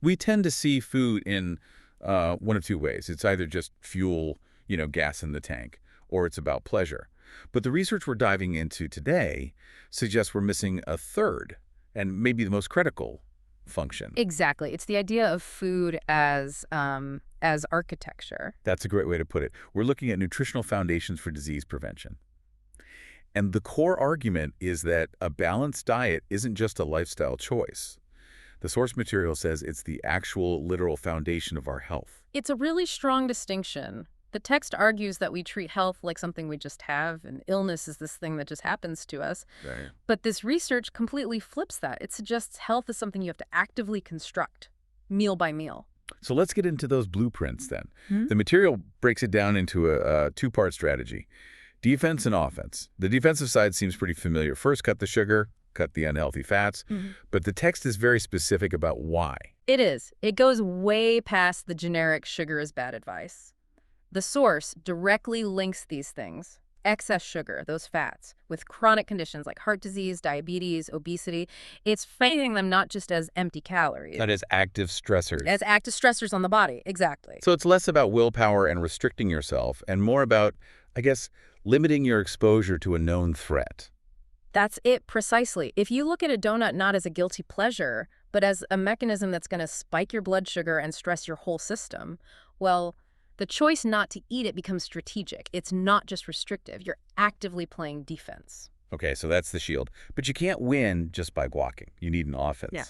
We tend to see food in one of two ways. It's either just fuel, gas in the tank, or it's about pleasure. But the research we're diving into today suggests we're missing a third, and maybe the most critical function. Exactly. It's the idea of food as architecture. That's a great way to put it. We're looking at nutritional foundations for disease prevention. And the core argument is that a balanced diet isn't just a lifestyle choice. The source material says it's the actual literal foundation of our health. It's a really strong distinction. The text argues that we treat health like something we just have, and illness is this thing that just happens to us. Right. But this research completely flips that. It suggests health is something you have to actively construct, meal by meal. So let's get into those blueprints then. The material breaks it down into a two-part strategy, defense and offense. The defensive side seems pretty familiar. First, cut the sugar, cut the unhealthy fats, but the text is very specific about why. It is. It goes way past the generic sugar is bad advice. The source directly links these things, excess sugar, those fats, with chronic conditions like heart disease, diabetes, obesity. It's framing them not just as empty calories. That is active stressors. As active stressors on the body, exactly. So it's less about willpower and restricting yourself and more about, I guess, limiting your exposure to a known threat. That's it, precisely. If you look at a donut not as a guilty pleasure, but as a mechanism that's going to spike your blood sugar and stress your whole system, well, the choice not to eat it becomes strategic. It's not just restrictive. You're actively playing defense. Okay, so that's the shield. But you can't win just by guacking. You need an offense. Yeah.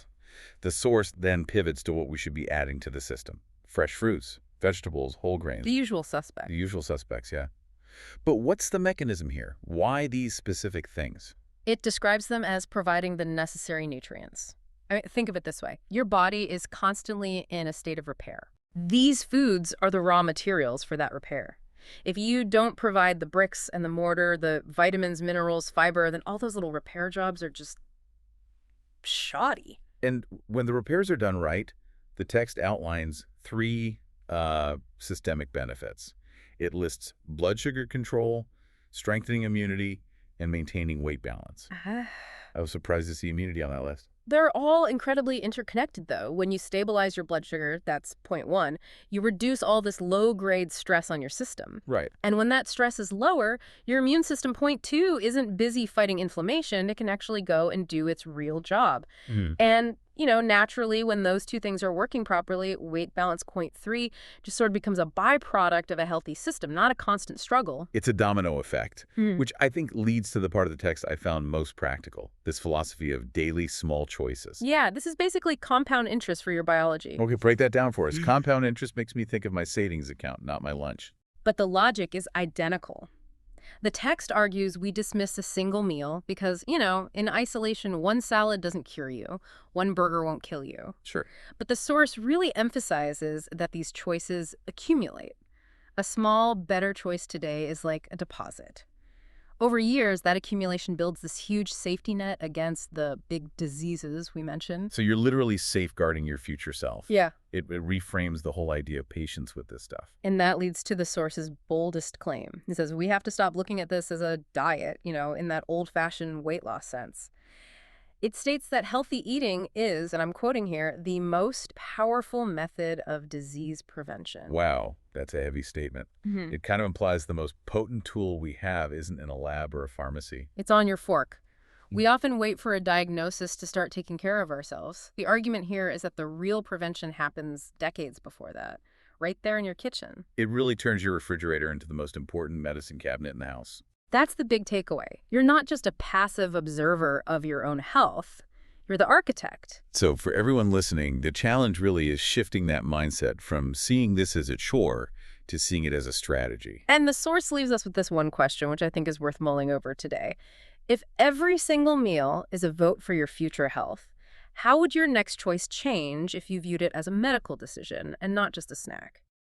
The source then pivots to what we should be adding to the system. Fresh fruits, vegetables, whole grains. The usual suspect. The usual suspects, yeah. But what's the mechanism here? Why these specific things? It describes them as providing the necessary nutrients. I mean, think of it this way. Your body is constantly in a state of repair. These foods are the raw materials for that repair. If you don't provide the bricks and the mortar, the vitamins, minerals, fiber, then all those little repair jobs are just shoddy. And when the repairs are done right, the text outlines three systemic benefits. It lists blood sugar control, strengthening immunity, and maintaining weight balance. I was surprised to see immunity on that list. They're all incredibly interconnected, though. When you stabilize your blood sugar, that's point one, you reduce all this low-grade stress on your system. Right. And when that stress is lower, your immune system, point two, isn't busy fighting inflammation. It can actually go and do its real job. And, naturally, when those two things are working properly, weight balance, point three, just sort of becomes a byproduct of a healthy system, not a constant struggle. It's a domino effect, which I think leads to the part of the text I found most practical, this philosophy of daily small choices. Yeah, this is basically compound interest for your biology. Okay, break that down for us. Compound interest makes me think of my savings account, not my lunch. But the logic is identical. The text argues we dismiss a single meal because, in isolation, one salad doesn't cure you, one burger won't kill you. Sure. But the source really emphasizes that these choices accumulate. A small, better choice today is like a deposit. Over years, that accumulation builds this huge safety net against the big diseases we mentioned. So you're literally safeguarding your future self. Yeah. It reframes the whole idea of patience with this stuff. And that leads to the source's boldest claim. It says we have to stop looking at this as a diet, in that old-fashioned weight loss sense. It states that healthy eating is, and I'm quoting here, the most powerful method of disease prevention. Wow, that's a heavy statement. It kind of implies the most potent tool we have isn't in a lab or a pharmacy. It's on your fork. We often wait for a diagnosis to start taking care of ourselves. The argument here is that the real prevention happens decades before that, right there in your kitchen. It really turns your refrigerator into the most important medicine cabinet in the house. That's the big takeaway. You're not just a passive observer of your own health. You're the architect. So for everyone listening, the challenge really is shifting that mindset from seeing this as a chore to seeing it as a strategy. And the source leaves us with this one question, which I think is worth mulling over today. If every single meal is a vote for your future health, how would your next choice change if you viewed it as a medical decision and not just a snack?